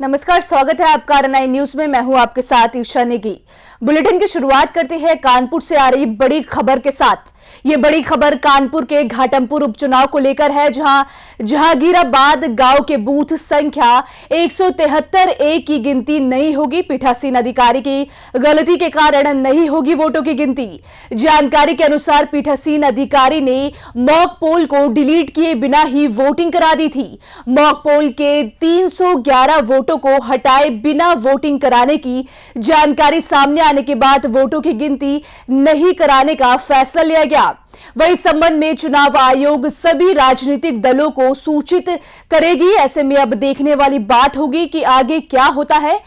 नमस्कार, स्वागत है आपका RNI न्यूज में। मैं हूं आपके साथ ईशा नेगी। बुलेटिन की शुरुआत करते हैं कानपुर से आ रही बड़ी खबर के साथ। ये बड़ी खबर कानपुर के घाटमपुर उपचुनाव को लेकर है, जहां जहांगीराबाद गांव के बूथ संख्या 173A की गिनती नहीं होगी। पीठासीन अधिकारी की गलती के कारण नहीं होगी वोटों की गिनती। जानकारी के अनुसार पीठासीन अधिकारी ने मॉक पोल को डिलीट किए बिना ही वोटिंग करा दी थी। मॉक पोल के 311 वोटों को हटाए बिना वोटिंग कराने की जानकारी सामने आने के बाद वोटों की गिनती नहीं कराने का फैसला लिया गया। वही संबंध में चुनाव आयोग सभी राजनीतिक दलों को सूचित करेगी। ऐसे में अब देखने वाली बात होगी कि आगे क्या होता है।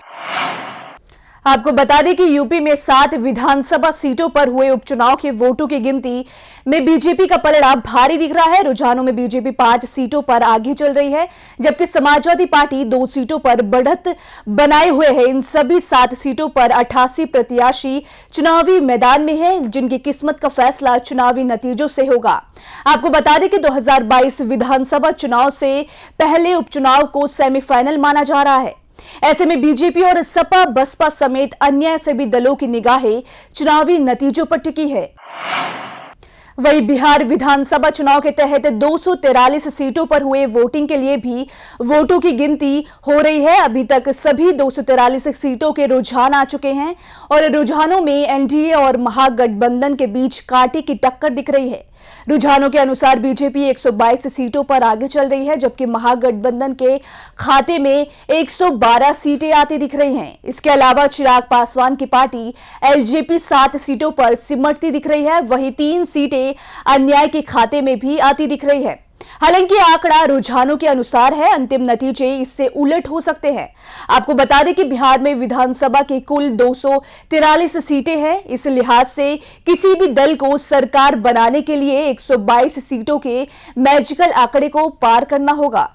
आपको बता दें कि यूपी में 7 विधानसभा सीटों पर हुए उपचुनाव के वोटों की गिनती में बीजेपी का पलड़ा भारी दिख रहा है। रुझानों में बीजेपी 5 सीटों पर आगे चल रही है, जबकि समाजवादी पार्टी 2 सीटों पर बढ़त बनाए हुए है। इन सभी 7 सीटों पर 88 प्रत्याशी चुनावी मैदान में हैं, जिनकी किस्मत का फैसला चुनावी नतीजों से होगा। आपको बता दें कि 2022 विधानसभा चुनाव से पहले उपचुनाव को सेमीफाइनल माना जा रहा है। ऐसे में बीजेपी और सपा बसपा समेत अन्य सभी दलों की निगाहें चुनावी नतीजों पर टिकी है। वही बिहार विधानसभा चुनाव के तहत 243 सीटों पर हुए वोटिंग के लिए भी वोटों की गिनती हो रही है। अभी तक सभी 243 सीटों के रुझान आ चुके हैं और रुझानों में एनडीए और महागठबंधन के बीच कांटे की टक्कर दिख रही है। रुझानों के अनुसार बीजेपी 122 सीटों पर आगे चल रही है, जबकि महागठबंधन के खाते में 112 सीटें आती दिख रही हैं। इसके अलावा चिराग पासवान की पार्टी एलजेपी 7 सीटों पर सिमटती दिख रही है। वहीं 3 सीटें अन्याय के खाते में भी आती दिख रही है। हालांकि आंकड़ा रुझानों के अनुसार है, अंतिम नतीजे इससे उलट हो सकते हैं। आपको बता दें कि बिहार में विधानसभा की कुल 243 सीटें हैं। इस लिहाज से किसी भी दल को सरकार बनाने के लिए 122 सीटों के मैजिकल आंकड़े को पार करना होगा।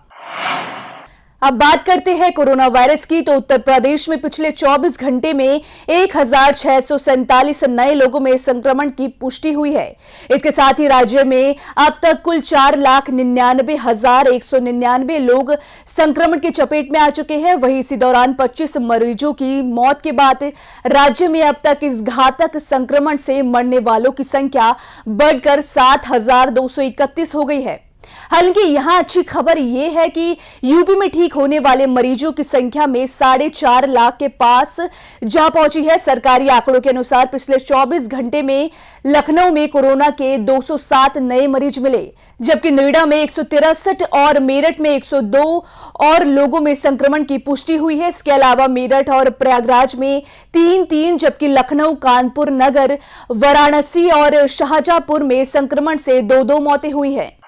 अब बात करते हैं कोरोना वायरस की। तो उत्तर प्रदेश में पिछले 24 घंटे में 1647 नए लोगों में संक्रमण की पुष्टि हुई है। इसके साथ ही राज्य में अब तक कुल 4,99,199 लोग संक्रमण की चपेट में आ चुके हैं। वहीं इसी दौरान 25 मरीजों की मौत के बाद राज्य में अब तक इस घातक संक्रमण से मरने वालों की संख्या बढ़कर 7,231 हो गई है। हालांकि यहां अच्छी खबर यह है कि यूपी में ठीक होने वाले मरीजों की संख्या में 4.5 लाख के पास जा पहुंची है। सरकारी आंकड़ों के अनुसार पिछले 24 घंटे में लखनऊ में कोरोना के 207 नए मरीज मिले, जबकि नोएडा में 163 और मेरठ में 102 और लोगों में संक्रमण की पुष्टि हुई है। इसके अलावा मेरठ और प्रयागराज में 3-3, जबकि लखनऊ, कानपुर नगर, वाराणसी और शाहजहांपुर में संक्रमण से 2-2 मौतें हुई हैं।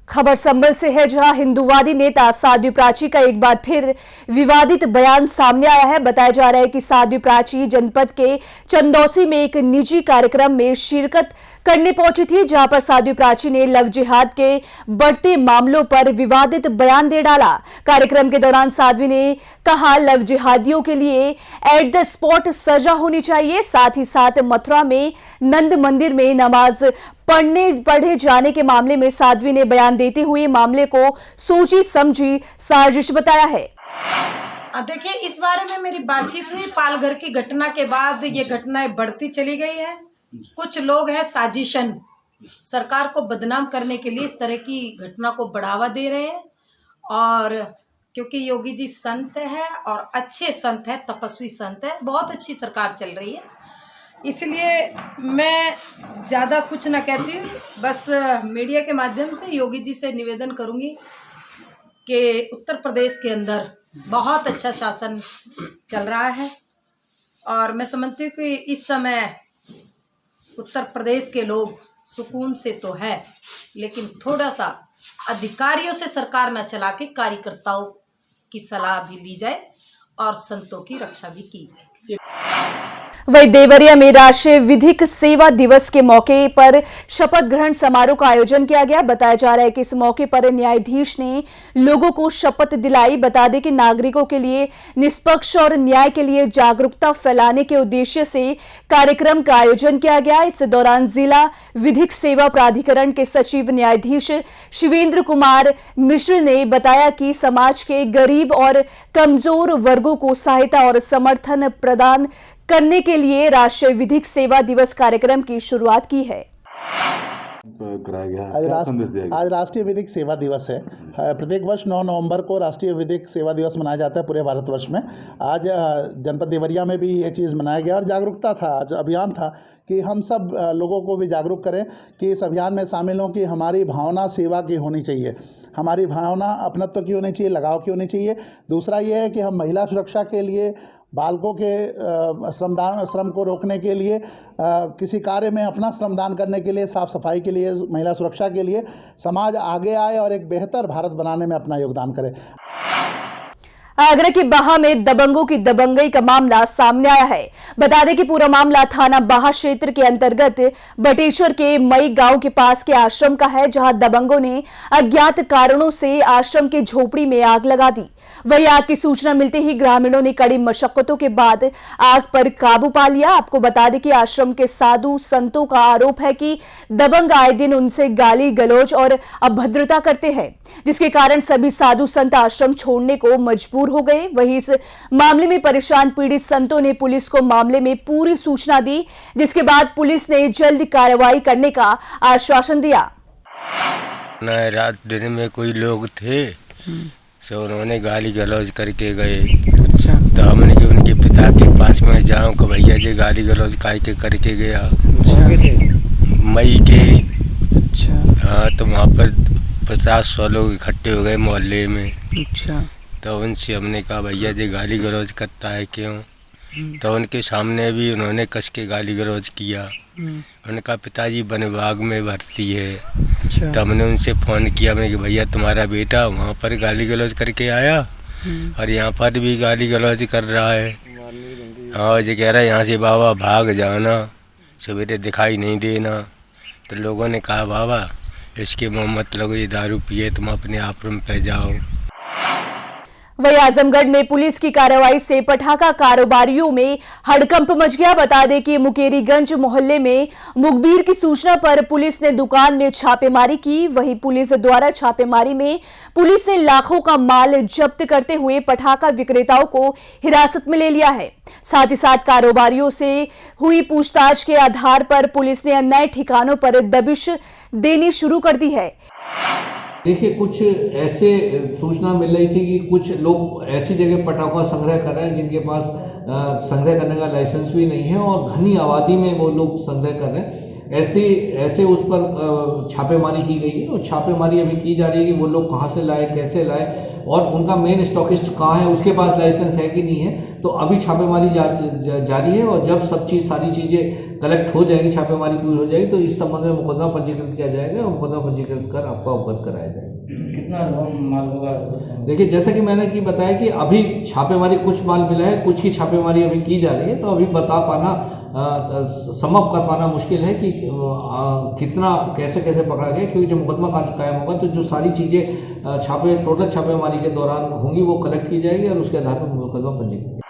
खबर संभल से है, जहां हिंदूवादी नेता साध्वी प्राची का एक बार फिर विवादित बयान सामने आया है। बताया जा रहा है कि साध्वी प्राची जनपद के चंदौसी में एक निजी कार्यक्रम में शिरकत करने पहुंची थी, जहां पर साध्वी प्राची ने लव जिहाद के बढ़ते मामलों पर विवादित बयान दे डाला। कार्यक्रम के दौरान साध्वी ने कहा, लव जिहादियों के लिए एट द स्पॉट सजा होनी चाहिए। साथ ही साथ मथुरा में नंद मंदिर में नमाज पढ़े जाने के मामले में साध्वी ने बयान देते हुए मामले को सोची समझी साजिश बताया है। देखिए, इस बारे में मेरी बातचीत हुई पालघर की घटना के बाद। ये घटनाएं बढ़ती चली गई है। कुछ लोग हैं साजिशन सरकार को बदनाम करने के लिए इस तरह की घटना को बढ़ावा दे रहे हैं। और क्योंकि योगी जी संत है और अच्छे संत है, तपस्वी संत है, बहुत अच्छी सरकार चल रही है, इसलिए मैं ज़्यादा कुछ ना कहती हूँ। बस मीडिया के माध्यम से योगी जी से निवेदन करूँगी कि उत्तर प्रदेश के अंदर बहुत अच्छा शासन चल रहा है और मैं समझती हूँ कि इस समय उत्तर प्रदेश के लोग सुकून से तो है, लेकिन थोड़ा सा अधिकारियों से सरकार न चला के कार्यकर्ताओं की सलाह भी ली जाए और संतों की रक्षा भी की जाए। वहीं देवरिया में राष्ट्रीय विधिक सेवा दिवस के मौके पर शपथ ग्रहण समारोह का आयोजन किया गया। बताया जा रहा है कि इस मौके पर न्यायाधीश ने लोगों को शपथ दिलाई। बता दें कि नागरिकों के लिए निष्पक्ष और न्याय के लिए जागरूकता फैलाने के उद्देश्य से कार्यक्रम का आयोजन किया गया। इस दौरान जिला विधिक सेवा प्राधिकरण के सचिव न्यायाधीश शिवेंद्र कुमार मिश्र ने बताया कि समाज के गरीब और कमजोर वर्गों को सहायता और समर्थन प्रदान करने के लिए राष्ट्रीय विधिक सेवा दिवस कार्यक्रम की शुरुआत की है। आज राष्ट्रीय विधिक सेवा दिवस है। प्रत्येक वर्ष 9 नवंबर को राष्ट्रीय विधिक सेवा दिवस मनाया जाता है पूरे भारतवर्ष में। आज जनपद देवरिया में भी ये चीज़ मनाया गया और जागरूकता था, आज अभियान था कि हम सब लोगों को भी जागरूक करें कि इस अभियान में शामिल हों कि हमारी भावना सेवा की होनी चाहिए, हमारी भावना अपनत्व की होनी चाहिए, लगाव की होनी चाहिए। दूसरा ये है कि हम महिला सुरक्षा के लिए, बालकों के श्रम को रोकने के लिए, किसी कार्य में अपना श्रमदान करने के लिए, साफ सफाई के लिए, महिला सुरक्षा के लिए समाज आगे आए और एक बेहतर भारत बनाने में अपना योगदान करे। आगरा के बाहा में दबंगों की दबंगई का मामला सामने आया है। बता दें कि पूरा मामला थाना बाहा क्षेत्र के अंतर्गत बटेश्वर के मई गांव के पास के आश्रम का है, जहां दबंगों ने अज्ञात कारणों से आश्रम की झोपड़ी में आग लगा दी। वही आग की सूचना मिलते ही ग्रामीणों ने कड़ी मशक्कतों के बाद आग पर काबू पा लिया। आपको बता दें कि आश्रम के साधु संतों का आरोप है कि दबंग आए दिन उनसे गाली गलौज और अभद्रता करते हैं, जिसके कारण सभी साधु संत आश्रम छोड़ने को मजबूर हो गए। वहीं इस मामले में परेशान पीड़ित संतों ने पुलिस को मामले में पूरी सूचना दी, जिसके बाद पुलिस ने जल्द कार्रवाई करने का आश्वासन दिया। रात दिन में कोई लोग थे तो उन्होंने गाली गलौज करके गए। अच्छा। तो हमने कि उनके पिता के पास में जाऊं कि भैया जी गाली गलौज काहे के करके गया। अच्छा। मई के। अच्छा। हाँ, तो वहाँ पर 50-100 लोग इकट्ठे हो गए मोहल्ले में। अच्छा। तो उनसे हमने कहा भैया जी गाली गलौज करता है क्यों? तो उनके सामने भी उन्होंने कस के गाली गलौज किया। उनका पिताजी वन विभाग में भर्ती है। अच्छा। तो हमने उनसे फ़ोन किया, मैंने कि भैया तुम्हारा बेटा वहाँ पर गाली गलौज करके आया और यहाँ पर भी गाली गलौज कर रहा है। और ये कह रहा है यहाँ से बाबा भाग जाना, सवेरे दिखाई नहीं देना। तो लोगों ने कहा बाबा इसके मुँह मत लगो, ये दारू पिए, तुम अपने आश्रम पे जाओ। वही आजमगढ़ में पुलिस की कार्रवाई से पटाखा कारोबारियों में हड़कंप मच गया। बता दें कि मुकेरीगंज मोहल्ले में मुखबिर की सूचना पर पुलिस ने दुकान में छापेमारी की। वहीं पुलिस द्वारा छापेमारी में पुलिस ने लाखों का माल जब्त करते हुए पटाखा विक्रेताओं को हिरासत में ले लिया है। साथ ही साथ कारोबारियों से हुई पूछताछ के आधार पर पुलिस ने नए ठिकानों पर दबिश देनी शुरू कर दी है। देखिए, कुछ ऐसे सूचना मिल रही थी कि कुछ लोग ऐसी जगह पटाखा संग्रह कर रहे हैं जिनके पास संग्रह करने का लाइसेंस भी नहीं है और घनी आबादी में वो लोग संग्रह कर रहे हैं। ऐसे उस पर छापेमारी की गई है और छापेमारी अभी की जा रही है कि वो लोग कहाँ से लाए, कैसे लाए और उनका मेन स्टॉकिस्ट कहाँ है, उसके पास लाइसेंस है कि नहीं है। तो अभी छापेमारी जारी है और जब सारी चीज़ें कलेक्ट हो जाएगी, छापेमारी पूरी हो जाएगी, तो इस संबंध में मुकदमा पंजीकृत किया जाएगा और मुकदमा पंजीकृत कर आपको अवगत कराया जाएगा। कितना माल होगा? देखिए, जैसा कि मैंने बताया कि अभी छापेमारी कुछ माल मिला है, कुछ की छापेमारी अभी की जा रही है, तो अभी बता पाना, समअप कर पाना मुश्किल है कि कितना कैसे पकड़ा गया, क्योंकि जब मुकदमा कायम होगा तो जो सारी चीज़ें टोटल छापेमारी के दौरान होंगी वो कलेक्ट की जाएगी और उसके आधार पर मुकदमा पंजीकृत।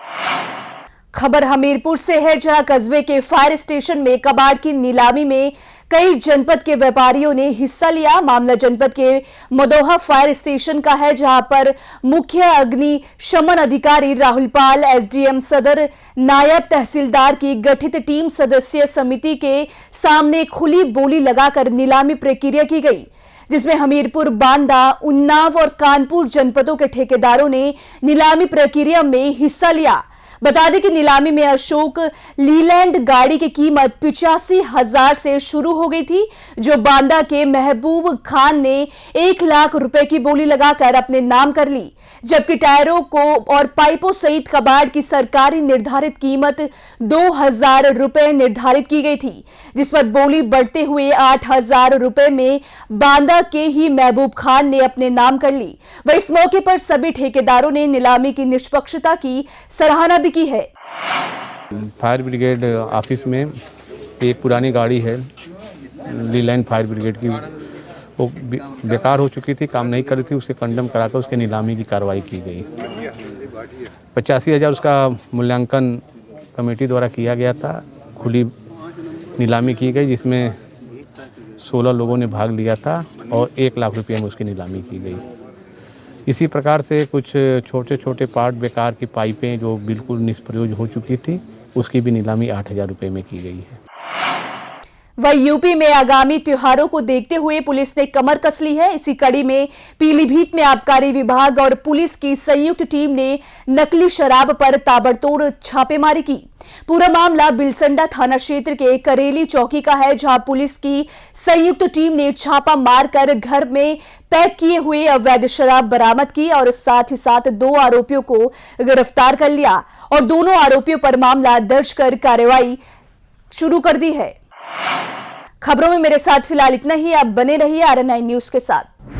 खबर हमीरपुर से है, जहां कस्बे के फायर स्टेशन में कबाड़ की नीलामी में कई जनपद के व्यापारियों ने हिस्सा लिया। मामला जनपद के मदोहा फायर स्टेशन का है, जहां पर मुख्य अग्निशमन अधिकारी राहुल पाल, एसडीएम सदर, नायब तहसीलदार की गठित टीम सदस्य समिति के सामने खुली बोली लगाकर नीलामी प्रक्रिया की गई, जिसमें हमीरपुर, बांदा, उन्नाव और कानपुर जनपदों के ठेकेदारों ने नीलामी प्रक्रिया में हिस्सा लिया। बता दें कि नीलामी में अशोक लीलैंड गाड़ी की कीमत 85,000 से शुरू हो गई थी, जो बांदा के महबूब खान ने 1 लाख रुपए की बोली लगाकर अपने नाम कर ली, जबकि टायरों को और पाइपों सहित कबाड़ की सरकारी निर्धारित कीमत 2,000 रुपए निर्धारित की गई थी, जिस पर बोली बढ़ते हुए 8,000 रुपए में बांदा के ही महबूब खान ने अपने नाम कर ली। वह इस मौके पर सभी ठेकेदारों ने नीलामी की निष्पक्षता की सराहना भी की है। फायर ब्रिगेड ऑफिस में एक पुरानी गाड़ी है लीलैंड फायर ब्रिगेड की, वो बेकार हो चुकी थी, काम नहीं कर रही थी, उसे कंडम कराकर उसके नीलामी की कार्रवाई की गई। 85,000 उसका मूल्यांकन कमेटी द्वारा किया गया था, खुली नीलामी की गई जिसमें 16 लोगों ने भाग लिया था और 1 लाख रुपये में उसकी नीलामी की गई। इसी प्रकार से कुछ छोटे छोटे पार्ट बेकार की पाइपें जो बिल्कुल निष्प्रयोज हो चुकी थी, उसकी भी नीलामी 8,000 रुपये में की गई है। वहीं यूपी में आगामी त्योहारों को देखते हुए पुलिस ने कमर कस ली है। इसी कड़ी में पीलीभीत में आबकारी विभाग और पुलिस की संयुक्त टीम ने नकली शराब पर ताबड़तोड़ छापेमारी की। पूरा मामला बिलसंडा थाना क्षेत्र के करेली चौकी का है, जहां पुलिस की संयुक्त टीम ने छापा मारकर घर में पैक किए हुए अवैध शराब बरामद की और साथ ही साथ 2 आरोपियों को गिरफ्तार कर लिया और दोनों आरोपियों पर मामला दर्ज कर कार्रवाई शुरू कर दी है। खबरों में मेरे साथ फिलहाल इतना ही। आप बने रहिए RN9 न्यूज के साथ।